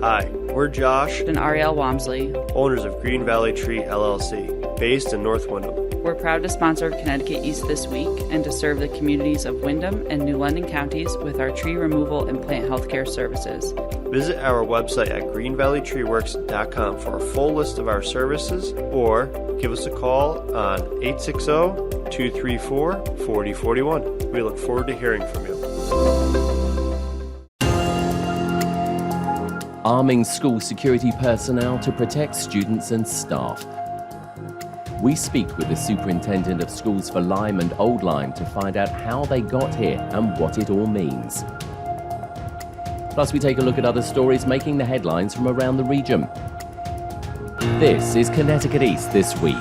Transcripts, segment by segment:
Hi, we're Josh and Ariel Wamsley, owners of Green Valley Tree LLC, based in North Windham. We're proud to sponsor Connecticut East This week and to serve the communities of Windham and New London counties with our tree removal and plant healthcare services. Visit our website at greenvalleytreeworks.com for a full list of our services or give us a call on 860-234-4041. We look forward to hearing from you. Arming school security personnel to protect students and staff. We speak with the Superintendent of Schools for Lyme and Old Lyme to find out how they got here and what it all means. Plus, we take a look at other stories making the headlines from around the region. This is Connecticut East This Week.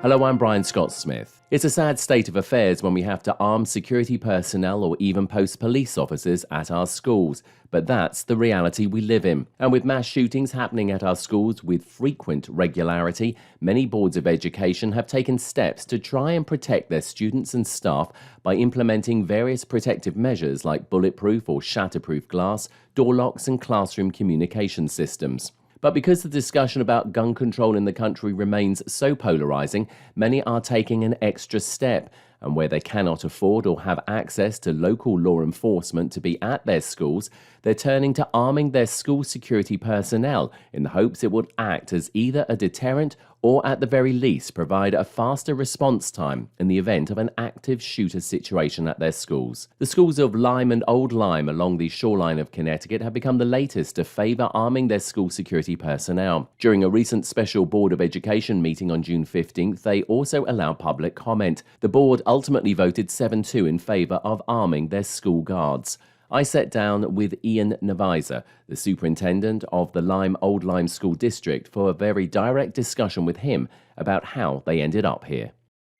Hello, I'm Brian Scott-Smith. It's a sad state of affairs when we have to arm security personnel or even post police officers at our schools, but that's the reality we live in. And with mass shootings happening at our schools with frequent regularity, many boards of education have taken steps to try and protect their students and staff by implementing various protective measures like bulletproof or shatterproof glass, door locks and classroom communication systems. But because the discussion about gun control in the country remains so polarizing, many are taking an extra step. And where they cannot afford or have access to local law enforcement to be at their schools, they're turning to arming their school security personnel in the hopes it would act as either a deterrent or at the very least provide a faster response time in the event of an active shooter situation at their schools. The schools of Lyme and Old Lyme along the shoreline of Connecticut have become the latest to favour arming their school security personnel. During a recent special Board of Education meeting on June 15th, they also allowed public comment. The board ultimately voted 7-2 in favour of arming their school guards. I sat down with Ian Navisa, the superintendent of the Lyme Old Lyme School District, for a very direct discussion with him about how they ended up here.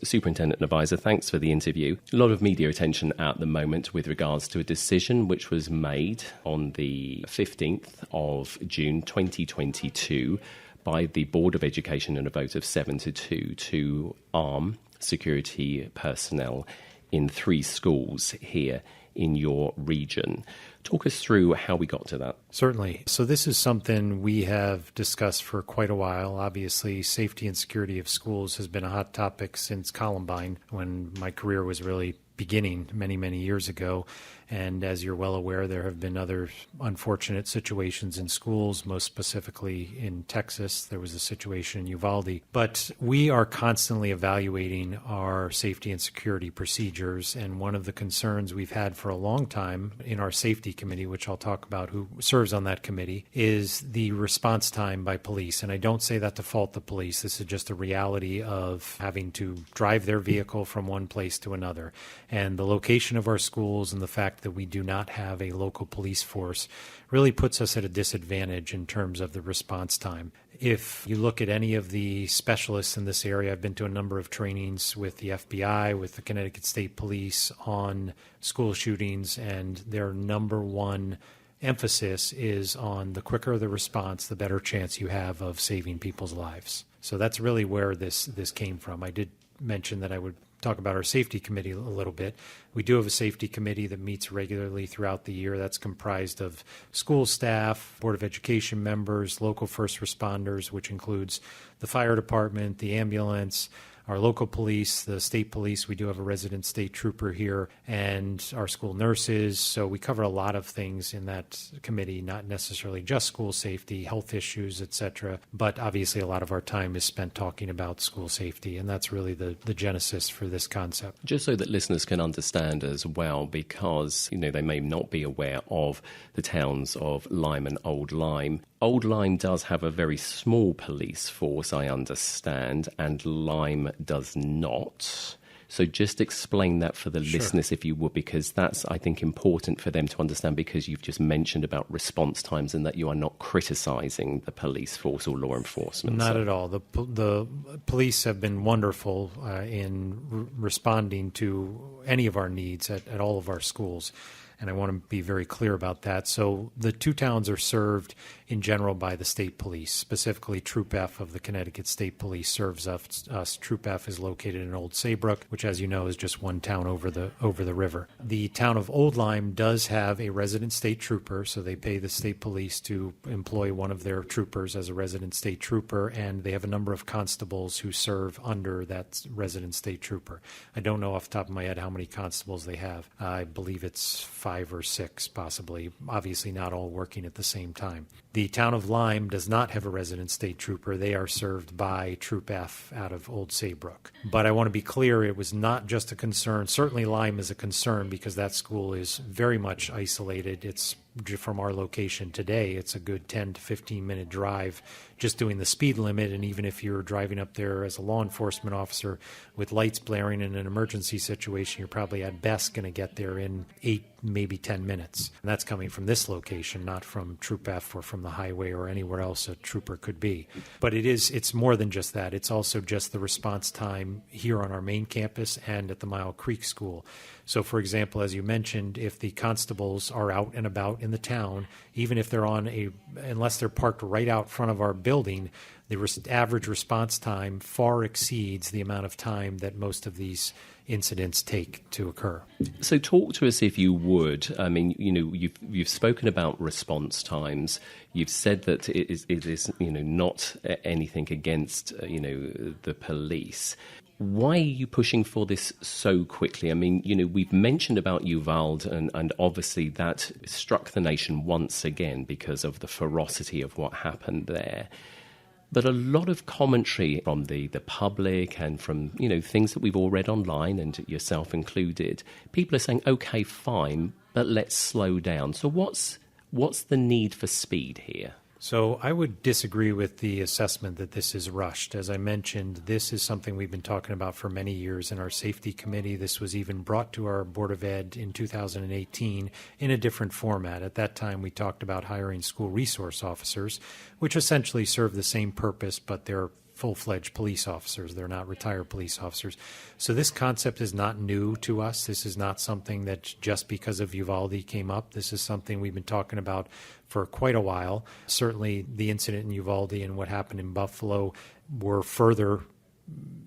Superintendent Navisa, thanks for the interview. A lot of media attention at the moment with regards to a decision which was made on the 15th of June 2022 by the Board of Education in a vote of 7-2 to arm security personnel in 3 schools here in your region. Talk us through how we got to that. Certainly. So this is something we have discussed for quite a while. Obviously, safety and security of schools has been a hot topic since Columbine, when my career was really beginning many, many years ago. And as you're well aware, there have been other unfortunate situations in schools, most specifically in Texas. There was a situation in Uvalde. But we are constantly evaluating our safety and security procedures. And one of the concerns we've had for a long time in our safety committee, which I'll talk about who serves on that committee, is the response time by police. And I don't say that to fault the police. This is just a reality of having to drive their vehicle from one place to another. And the location of our schools and the fact that we do not have a local police force really puts us at a disadvantage in terms of the response time. If you look at any of the specialists in this area, I've been to a number of trainings with the FBI, with the Connecticut State Police on school shootings, and their number one emphasis is on the quicker the response, the better chance you have of saving people's lives. So that's really where this came from. I did mention that I would talk about our safety committee a little bit. We do have a safety committee that meets regularly throughout the year. That's comprised of school staff, Board of Education members, local first responders, which includes the fire department, the ambulance, our local police, the state police. We do have a resident state trooper here, and our school nurses. So we cover a lot of things in that committee, not necessarily just school safety, health issues, etc. But obviously a lot of our time is spent talking about school safety, and that's really the genesis for this concept. Just so that listeners can understand as well, because they may not be aware of the towns of Lyme and Old Lyme. Old Lyme does have a very small police force, I understand, and Lyme does not. So just explain that for the listeners, if you would, because that's, I think, important for them to understand, because you've just mentioned about response times and that you are not criticising the police force or law enforcement. Not at all. The police have been wonderful in responding to any of our needs at all of our schools. And I want to be very clear about that. So the 2 towns are served in general by the state police. Specifically, Troop F of the Connecticut State Police serves us. Troop F is located in Old Saybrook, which, as you know, is just one town over the river. The town of Old Lyme does have a resident state trooper, so they pay the state police to employ one of their troopers as a resident state trooper, and they have a number of constables who serve under that resident state trooper. I don't know off the top of my head how many constables they have. I believe it's 5 or 6, possibly. Obviously not all working at the same time. The town of Lyme does not have a resident state trooper. They are served by Troop F out of Old Saybrook. But I want to be clear, it was not just a concern. Certainly Lyme is a concern because that school is very much isolated. It's from our location today, it's a good 10 to 15 minute drive just doing the speed limit. And even if you're driving up there as a law enforcement officer with lights blaring in an emergency situation, you're probably at best going to get there in 8, maybe 10 minutes. And that's coming from this location, not from Troop F or from the highway or anywhere else a trooper could be. But it's more than just that. It's also just the response time here on our main campus and at the Mile Creek School. So, for example, as you mentioned, if the constables are out and about in the town, even if they're unless they're parked right out front of our building, the average response time far exceeds the amount of time that most of these incidents take to occur. So talk to us, if you would. I mean, you've spoken about response times. You've said that it is not anything against the police. Why are you pushing for this so quickly? I mean, we've mentioned about Uvalde, and obviously that struck the nation once again because of the ferocity of what happened there. But a lot of commentary from the public and from, things that we've all read online, and yourself included, people are saying, okay, fine, but let's slow down. So what's the need for speed here? So I would disagree with the assessment that this is rushed. As I mentioned, this is something we've been talking about for many years in our safety committee. This was even brought to our Board of Ed in 2018 in a different format. At that time, we talked about hiring school resource officers, which essentially serve the same purpose, but they're full-fledged police officers. They're not retired police officers. So this concept is not new to us. This is not something that just because of Uvalde came up. This is something we've been talking about for quite a while. Certainly the incident in Uvalde and what happened in Buffalo were further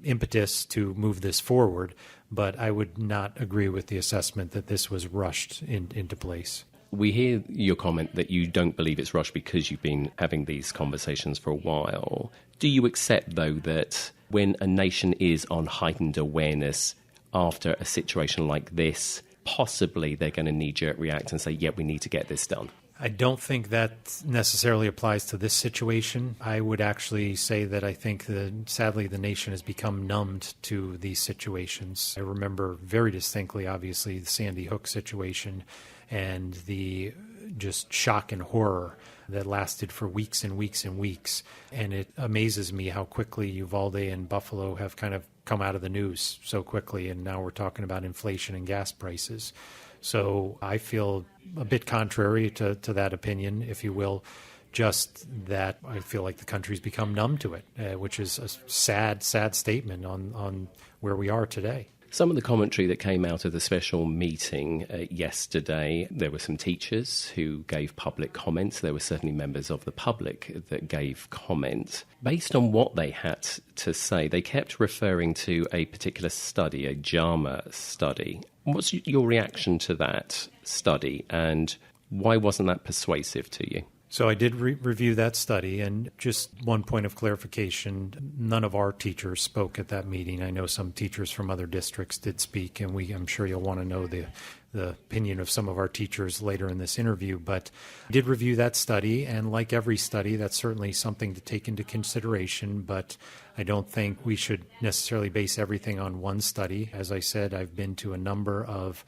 impetus to move this forward, but I would not agree with the assessment that this was rushed into place. We hear your comment that you don't believe it's rushed because you've been having these conversations for a while. Do you accept, though, that when a nation is on heightened awareness after a situation like this, possibly they're going to knee-jerk react and say, yeah, we need to get this done? I don't think that necessarily applies to this situation. I would actually say that I think that sadly the nation has become numbed to these situations. I remember very distinctly, obviously, the Sandy Hook situation and the just shock and horror that lasted for weeks and weeks and weeks. And it amazes me how quickly Uvalde and Buffalo have kind of come out of the news so quickly. And now we're talking about inflation and gas prices. So I feel a bit contrary to that opinion, if you will, just that I feel like the country's become numb to it, which is a sad, sad statement on where we are today. Some of the commentary that came out of the special meeting yesterday, there were some teachers who gave public comments. There were certainly members of the public that gave comment. Based on what they had to say, they kept referring to a particular study, a JAMA study. What's your reaction to that study, and why wasn't that persuasive to you? So I did review that study, and just one point of clarification, none of our teachers spoke at that meeting. I know some teachers from other districts did speak, and I'm sure you'll want to know the opinion of some of our teachers later in this interview. But I did review that study, and like every study, that's certainly something to take into consideration, but I don't think we should necessarily base everything on one study. As I said, I've been to a number of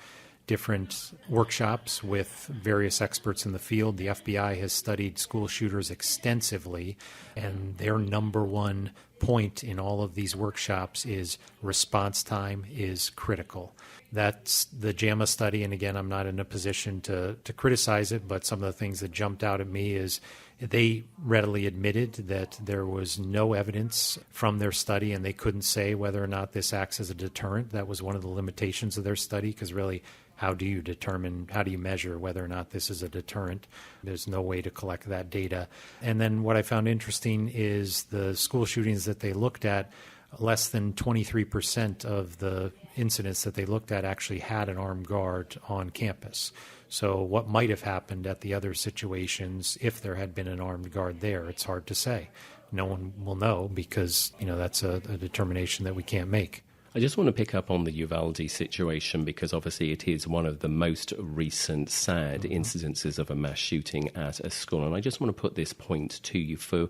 different workshops with various experts in the field. The FBI has studied school shooters extensively, and their number one point in all of these workshops is response time is critical. That's the JAMA study, and again, I'm not in a position to criticize it, but some of the things that jumped out at me is they readily admitted that there was no evidence from their study, and they couldn't say whether or not this acts as a deterrent. That was one of the limitations of their study, because really, How do you measure whether or not this is a deterrent? There's no way to collect that data. And then what I found interesting is the school shootings that they looked at, less than 23% of the incidents that they looked at actually had an armed guard on campus. So what might have happened at the other situations if there had been an armed guard there, it's hard to say. No one will know because, that's a determination that we can't make. I just want to pick up on the Uvalde situation because obviously it is one of the most recent sad incidences of a mass shooting at a school. And I just want to put this point to you for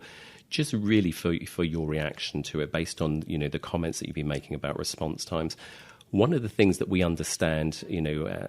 your reaction to it based on, the comments that you've been making about response times. One of the things that we understand,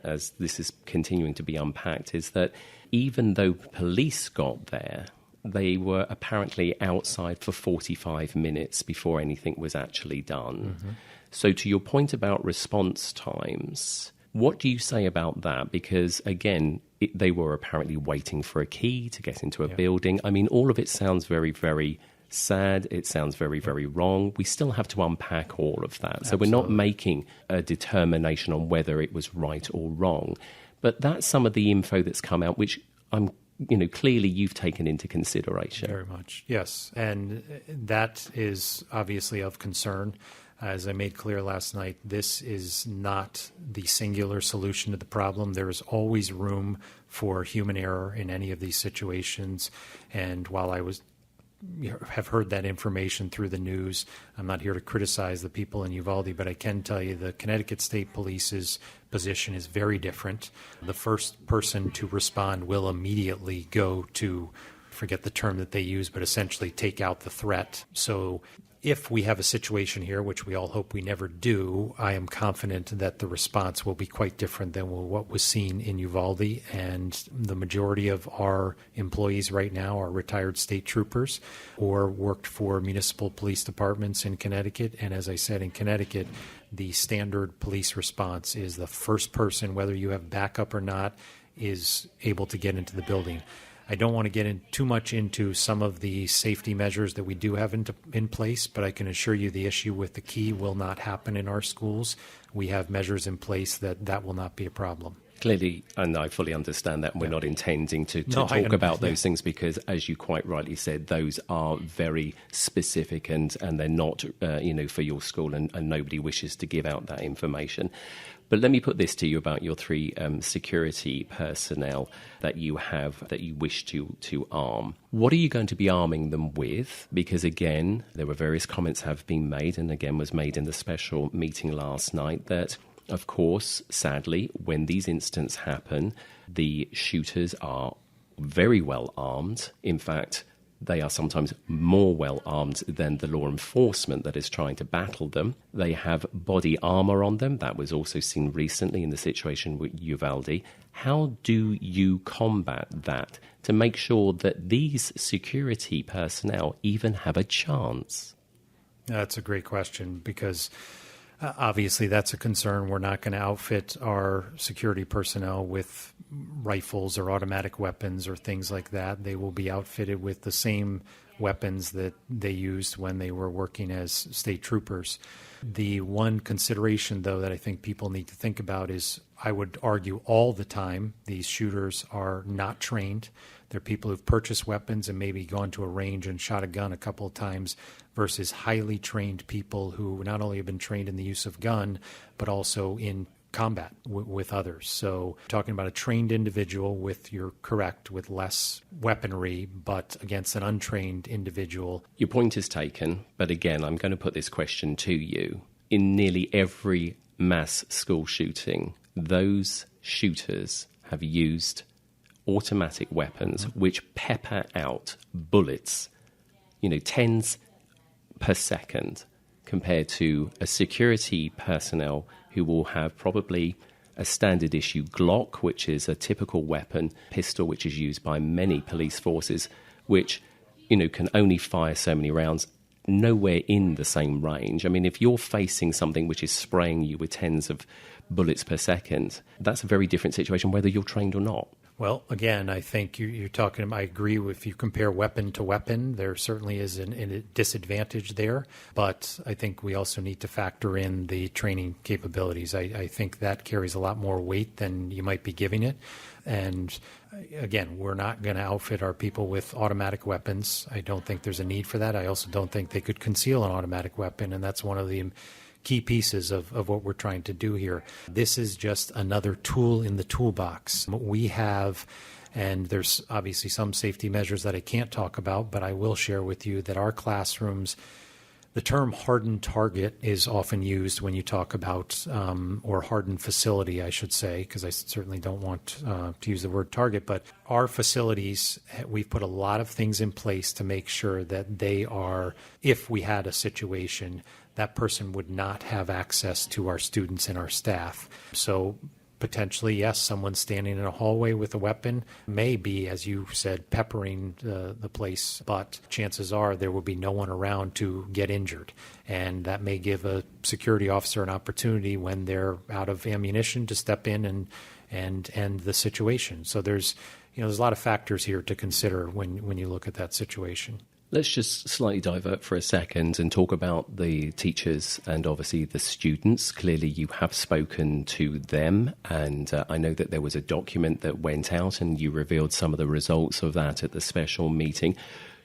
as this is continuing to be unpacked, is that even though police got there, they were apparently outside for 45 minutes before anything was actually done. Mm-hmm. So to your point about response times, what do you say about that? Because, again, they were apparently waiting for a key to get into a building. I mean, all of it sounds very, very sad. It sounds very, very wrong. We still have to unpack all of that. So we're not making a determination on whether it was right or wrong. But that's some of the info that's come out, which clearly you've taken into consideration. Very much, yes. And that is obviously of concern. As I made clear last night, this is not the singular solution to the problem. There is always room for human error in any of these situations. And while I have heard that information through the news, I'm not here to criticize the people in Uvalde, but I can tell you the Connecticut State Police's position is very different. The first person to respond will immediately go to, forget the term that they use, but essentially take out the threat. So if we have a situation here, which we all hope we never do, I am confident that the response will be quite different than what was seen in Uvalde. And the majority of our employees right now are retired state troopers or worked for municipal police departments in Connecticut. And as I said, in Connecticut, the standard police response is the first person, whether you have backup or not, is able to get into the building. I don't want to get too much into some of the safety measures that we do have in place, but I can assure you the issue with the key will not happen in our schools. We have measures in place that will not be a problem. Clearly, and I fully understand that, and we're not intending to talk about those things because, as you quite rightly said, those are very specific and they're not, for your school, and nobody wishes to give out that information. But let me put this to you about your 3 security personnel that you have that you wish to arm. What are you going to be arming them with? Because, again, there were various comments have been made, and again was made in the special meeting last night, that, of course, sadly, when these incidents happen, the shooters are very well armed. In fact, they are sometimes more well armed than the law enforcement that is trying to battle them. They have body armor on them. That was also seen recently in the situation with Uvalde. How do you combat that to make sure that these security personnel even have a chance? That's a great question because obviously that's a concern. We're not going to outfit our security personnel with rifles or automatic weapons or things like that. They will be outfitted with the same weapons that they used when they were working as state troopers. The one consideration, though, that I think people need to think about is, I would argue all the time, these shooters are not trained. They're people who've purchased weapons and maybe gone to a range and shot a gun a couple of times versus highly trained people who not only have been trained in the use of gun, but also in combat with others. So talking about a trained individual you're correct, with less weaponry, but against an untrained individual. Your point is taken, but again, I'm going to put this question to you. In nearly every mass school shooting, those shooters have used automatic weapons which pepper out bullets, tens per second, compared to a security personnel who will have probably a standard issue Glock, which is a typical weapon, pistol, which is used by many police forces, which, can only fire so many rounds, nowhere in the same range. I mean, if you're facing something which is spraying you with tens of bullets per second, that's a very different situation, whether you're trained or not. Well, again, I think you're talking, I agree if you compare weapon to weapon, there certainly is a disadvantage there. But I think we also need to factor in the training capabilities. I think that carries a lot more weight than you might be giving it. And again, we're not going to outfit our people with automatic weapons. I don't think there's a need for that. I also don't think they could conceal an automatic weapon. And that's one of the key pieces of what we're trying to do here. This is just another tool in the toolbox. We have, and there's obviously some safety measures that I can't talk about, but I will share with you that our classrooms, the term hardened target is often used when you talk about, or hardened facility, I should say, because I certainly don't want to use the word target, but our facilities, we've put a lot of things in place to make sure that they are, if we had a situation, that person would not have access to our students and our staff. So potentially, yes, someone standing in a hallway with a weapon may be, as you said, peppering the place, but chances are there will be no one around to get injured. And that may give a security officer an opportunity when they're out of ammunition to step in and end the situation. So there's a lot of factors here to consider when you look at that situation. Let's just slightly divert for a second and talk about the teachers and obviously the students. Clearly, you have spoken to them, and I know that there was a document that went out and you revealed some of the results of that at the special meeting.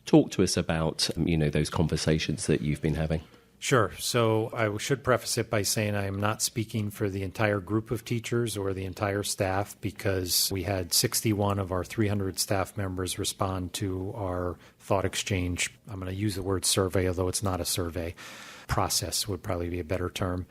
Talk to us about, those conversations that you've been having. Sure. So I should preface it by saying I am not speaking for the entire group of teachers or the entire staff, because we had 61 of our 300 staff members respond to our thought exchange. I'm going to use the word survey, although it's not a survey. Process would probably be a better term.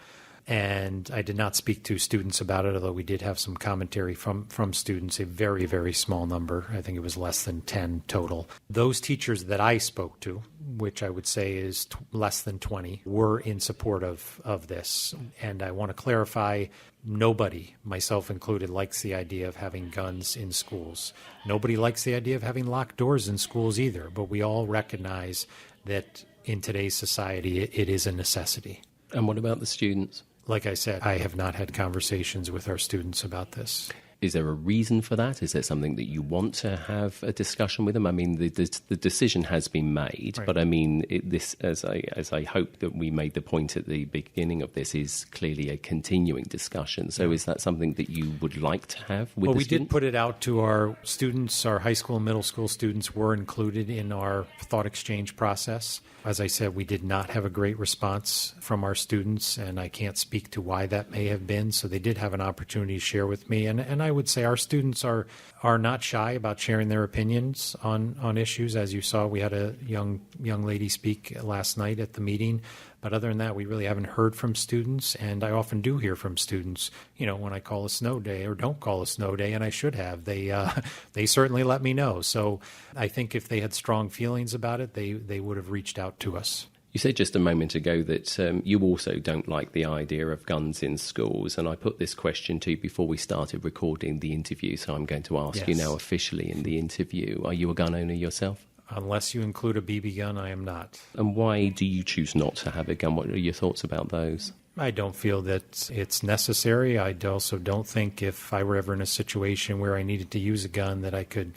And I did not speak to students about it, although we did have some commentary from students, a very, very small number. I think it was less than 10 total. Those teachers that I spoke to, which I would say is less than 20, were in support of this. And I want to clarify, nobody, myself included, likes the idea of having guns in schools. Nobody likes the idea of having locked doors in schools either, but we all recognize that in today's society, it is a necessity. And what about the students? Like I said, I have not had conversations with our students about this. Is there a reason for that? Is there something that you want to have a discussion with them? I mean, the decision has been made, right. But I mean, this, as I hope that we made the point at the beginning of this, is clearly a continuing discussion. So is that something that you would like to have with the students? We did put it out to our students. Our high school and middle school students were included in our thought exchange process. As I said, we did not have a great response from our students, and I can't speak to why that may have been. So they did have an opportunity to share with me. And I would say our students are not shy about sharing their opinions on issues. As you saw, we had a young lady speak last night at the meeting. But other than that, we really haven't heard from students. And I often do hear from students, when I call a snow day or don't call a snow day, and I should have. They certainly let me know. So I think if they had strong feelings about it, they would have reached out to us. You said just a moment ago that you also don't like the idea of guns in schools, and I put this question to you before we started recording the interview, so I'm going to ask you now officially in the interview. Are you a gun owner yourself? Unless you include a BB gun, I am not. And why do you choose not to have a gun? What are your thoughts about those? I don't feel that it's necessary. I also don't think if I were ever in a situation where I needed to use a gun that I could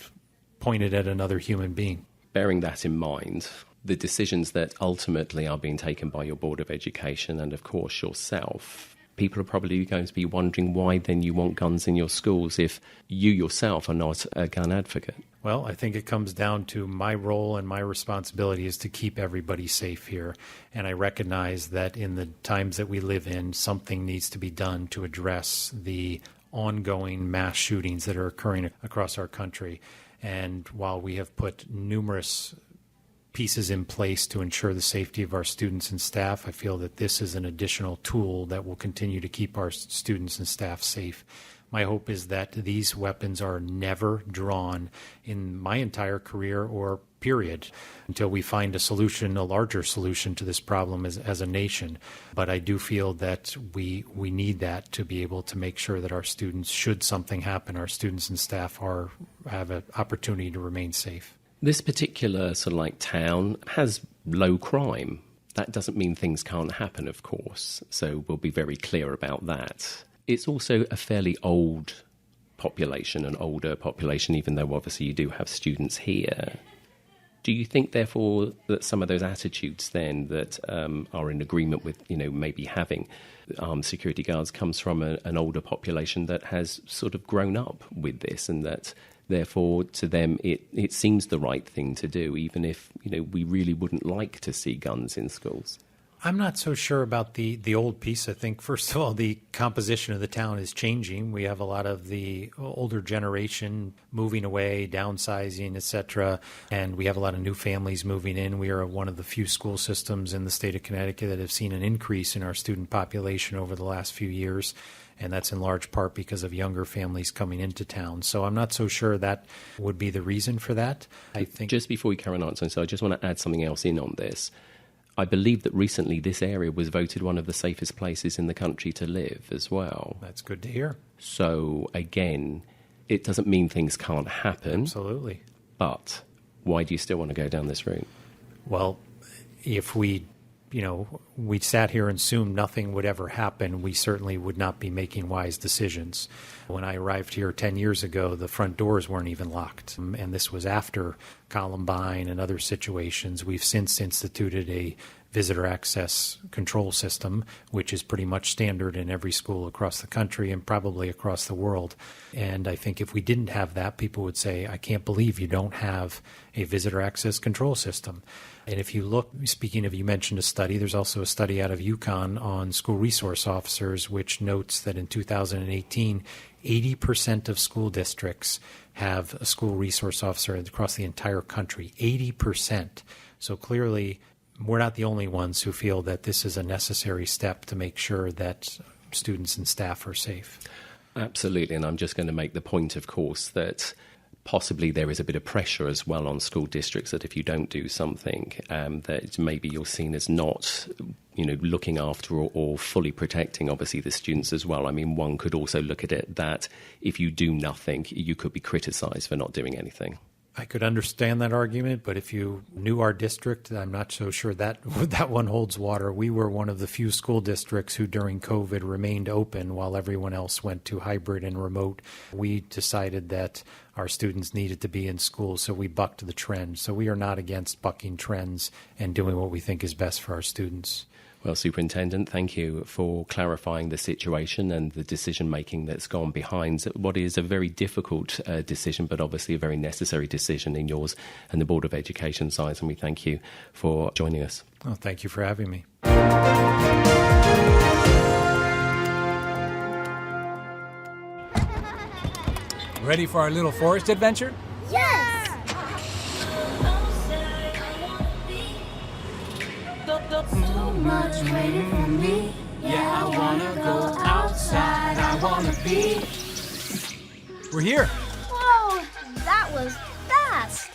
point it at another human being. Bearing that in mind, the decisions that ultimately are being taken by your Board of Education and, of course, yourself, people are probably going to be wondering why then you want guns in your schools if you yourself are not a gun advocate. Well, I think it comes down to my role and my responsibility is to keep everybody safe here. And I recognize that in the times that we live in, something needs to be done to address the ongoing mass shootings that are occurring across our country. And while we have put numerous pieces in place to ensure the safety of our students and staff, I feel that this is an additional tool that will continue to keep our students and staff safe. My hope is that these weapons are never drawn in my entire career or period until we find a solution, a larger solution to this problem as a nation. But I do feel that we need that to be able to make sure that our students, should something happen, our students and staff have an opportunity to remain safe. This particular town has low crime. That doesn't mean things can't happen, of course. So we'll be very clear about that. It's also a fairly old population, an older population, even though obviously you do have students here. Do you think, therefore, that some of those attitudes then that are in agreement with, maybe having armed security guards comes from an older population that has sort of grown up with this, and that, therefore, to them it seems the right thing to do, even if, we really wouldn't like to see guns in schools? I'm not so sure about the old piece. I think, first of all, the composition of the town is changing. We have a lot of the older generation moving away, downsizing, et cetera, and we have a lot of new families moving in. We are one of the few school systems in the state of Connecticut that have seen an increase in our student population over the last few years, and that's in large part because of younger families coming into town. So I'm not so sure that would be the reason for that. I think just before we carry on answering, so I just want to add something else in on this. I believe that recently this area was voted one of the safest places in the country to live as well. That's good to hear. So, again, it doesn't mean things can't happen. Absolutely. But why do you still want to go down this route? Well, if we sat here and assumed nothing would ever happen, we certainly would not be making wise decisions. When I arrived here 10 years ago, the front doors weren't even locked, and this was after Columbine and other situations. We've since instituted a visitor access control system, which is pretty much standard in every school across the country and probably across the world. And I think if we didn't have that, people would say, I can't believe you don't have a visitor access control system. And if you look, speaking of, you mentioned a study, there's also a study out of UConn on school resource officers, which notes that in 2018, 80% of school districts have a school resource officer across the entire country, 80%. So clearly, we're not the only ones who feel that this is a necessary step to make sure that students and staff are safe. Absolutely, and I'm just going to make the point, of course, that possibly there is a bit of pressure as well on school districts that if you don't do something, that maybe you're seen as not, looking after or fully protecting, obviously, the students as well. I mean, one could also look at it that if you do nothing, you could be criticised for not doing anything. I could understand that argument, but if you knew our district, I'm not so sure that one holds water. We were one of the few school districts who during COVID remained open while everyone else went to hybrid and remote. We decided that our students needed to be in school, so we bucked the trend. So we are not against bucking trends and doing what we think is best for our students. Well, Superintendent, thank you for clarifying the situation and the decision-making that's gone behind what is a very difficult decision, but obviously a very necessary decision in yours and the Board of Education's eyes, and we thank you for joining us. Oh, thank you for having me. Ready for our little forest adventure? Yes! So much waiting for me. Yeah, I wanna go outside. I wanna be. We're here. Whoa, that was fast.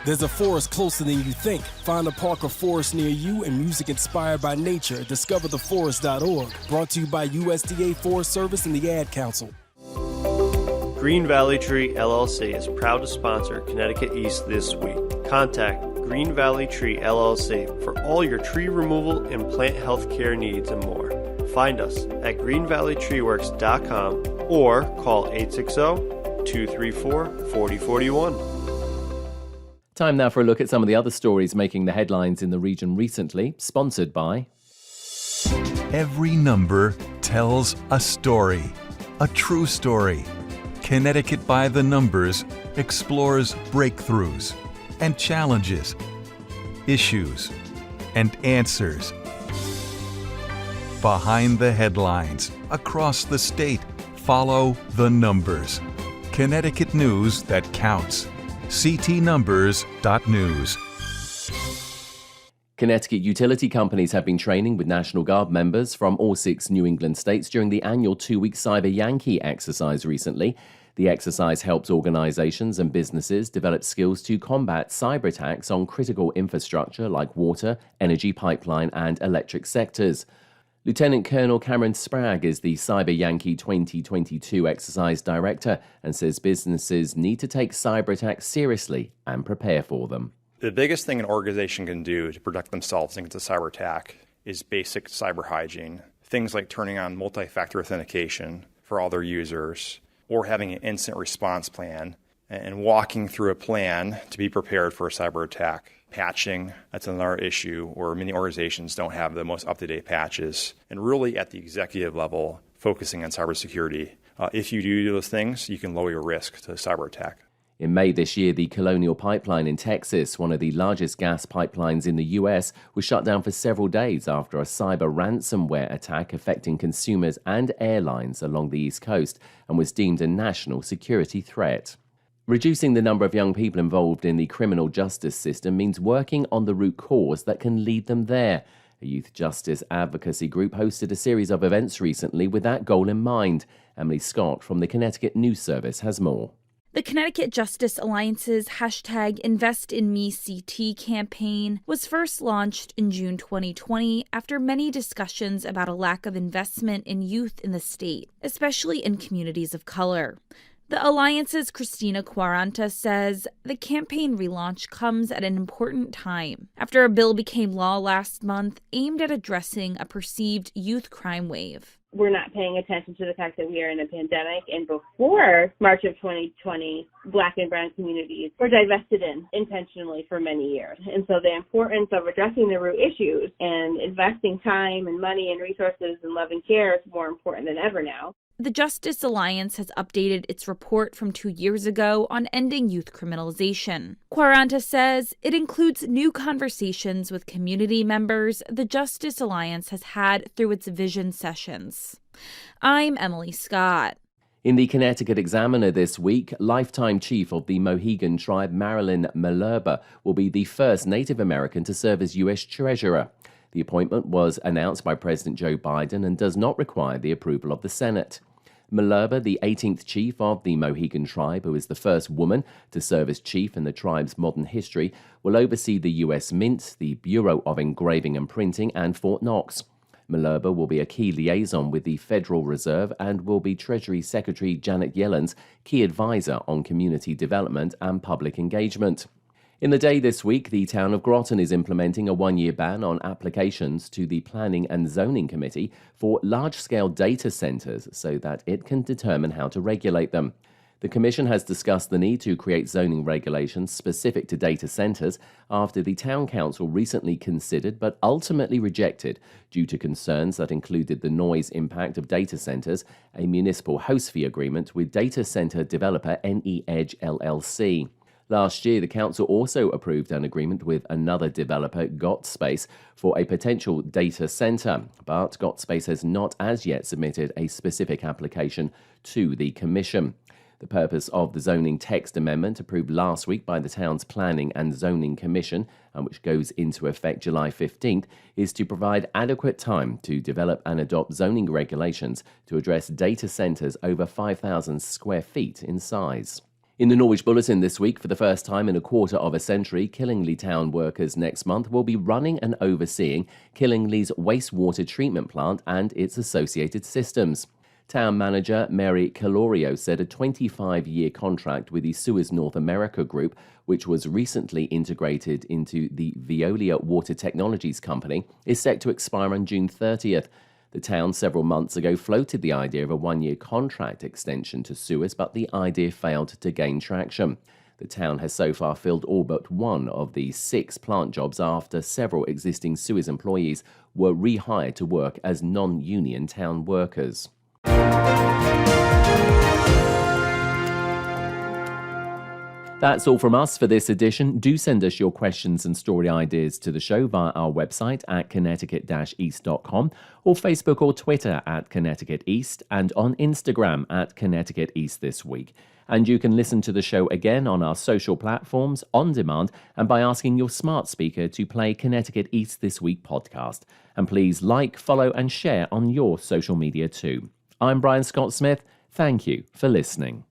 There's a forest closer than you think. Find a park or forest near you and music inspired by nature at discovertheforest.org. Brought to you by USDA Forest Service and the Ad Council. Green Valley Tree LLC is proud to sponsor Connecticut East This Week. Contact Green Valley Tree LLC for all your tree removal and plant health care needs and more. Find us at greenvalleytreeworks.com or call 860-234-4041. Time now for a look at some of the other stories making the headlines in the region recently, sponsored by... Every number tells a story, a true story. Connecticut by the Numbers explores breakthroughs and challenges, issues and answers. Behind the headlines, across the state, follow the numbers. Connecticut news that counts. ctnumbers.news. Connecticut utility companies have been training with National Guard members from all 6 New England states during the annual 2-week Cyber Yankee exercise recently. The exercise helps organizations and businesses develop skills to combat cyber attacks on critical infrastructure like water, energy pipeline, and electric sectors. Lieutenant Colonel Cameron Sprague is the Cyber Yankee 2022 exercise director and says businesses need to take cyber attacks seriously and prepare for them. The biggest thing an organization can do to protect themselves against a cyber attack is basic cyber hygiene. Things like turning on multi-factor authentication for all their users, or having an incident response plan and walking through a plan to be prepared for a cyber attack. Patching, that's another issue where many organizations don't have the most up-to-date patches. And really at the executive level, focusing on cybersecurity. If you do those things, you can lower your risk to a cyber attack. In May this year, the Colonial Pipeline in Texas, one of the largest gas pipelines in the U.S., was shut down for several days after a cyber ransomware attack affecting consumers and airlines along the East Coast and was deemed a national security threat. Reducing the number of young people involved in the criminal justice system means working on the root cause that can lead them there. A youth justice advocacy group hosted a series of events recently with that goal in mind. Emily Scott from the Connecticut News Service has more. The Connecticut Justice Alliance's #InvestInMeCT campaign was first launched in June 2020 after many discussions about a lack of investment in youth in the state, especially in communities of color. The Alliance's Christina Quaranta says the campaign relaunch comes at an important time after a bill became law last month aimed at addressing a perceived youth crime wave. We're not paying attention to the fact that we are in a pandemic, and before March of 2020, Black and brown communities were divested intentionally for many years. And so the importance of addressing the root issues and investing time and money and resources and love and care is more important than ever now. The Justice Alliance has updated its report from 2 years ago on ending youth criminalization. Quaranta says it includes new conversations with community members the Justice Alliance has had through its vision sessions. I'm Emily Scott. In the Connecticut Examiner this week, lifetime chief of the Mohegan tribe, Marilyn Malerba, will be the first Native American to serve as U.S. Treasurer. The appointment was announced by President Joe Biden and does not require the approval of the Senate. Malerba, the 18th chief of the Mohegan tribe, who is the first woman to serve as chief in the tribe's modern history, will oversee the U.S. Mint, the Bureau of Engraving and Printing, and Fort Knox. Malerba will be a key liaison with the Federal Reserve and will be Treasury Secretary Janet Yellen's key advisor on community development and public engagement. In the day this week, the town of Groton is implementing a one-year ban on applications to the Planning and Zoning Committee for large-scale data centers so that it can determine how to regulate them. The Commission has discussed the need to create zoning regulations specific to data centers after the Town Council recently considered but ultimately rejected, due to concerns that included the noise impact of data centers, a municipal host fee agreement with data center developer NE Edge LLC. Last year, the council also approved an agreement with another developer, GotSpace, for a potential data center, but GotSpace has not as yet submitted a specific application to the Commission. The purpose of the zoning text amendment approved last week by the town's Planning and Zoning Commission, and which goes into effect July 15th, is to provide adequate time to develop and adopt zoning regulations to address data centers over 5,000 square feet in size. In the Norwich Bulletin this week, for the first time in a quarter of a century, Killingly Town workers next month will be running and overseeing Killingly's wastewater treatment plant and its associated systems. Town manager Mary Calorio said a 25-year contract with the Suez North America Group, which was recently integrated into the Veolia Water Technologies Company, is set to expire on June 30th. The town several months ago floated the idea of a one-year contract extension to Suez, but the idea failed to gain traction. The town has so far filled all but one of the 6 plant jobs after several existing Suez employees were rehired to work as non-union town workers. That's all from us for this edition. Do send us your questions and story ideas to the show via our website at connecticut-east.com or Facebook or Twitter at Connecticut East and on Instagram at Connecticut East This Week. And you can listen to the show again on our social platforms, on demand, and by asking your smart speaker to play Connecticut East This Week podcast. And please like, follow, and share on your social media too. I'm Brian Scott Smith. Thank you for listening.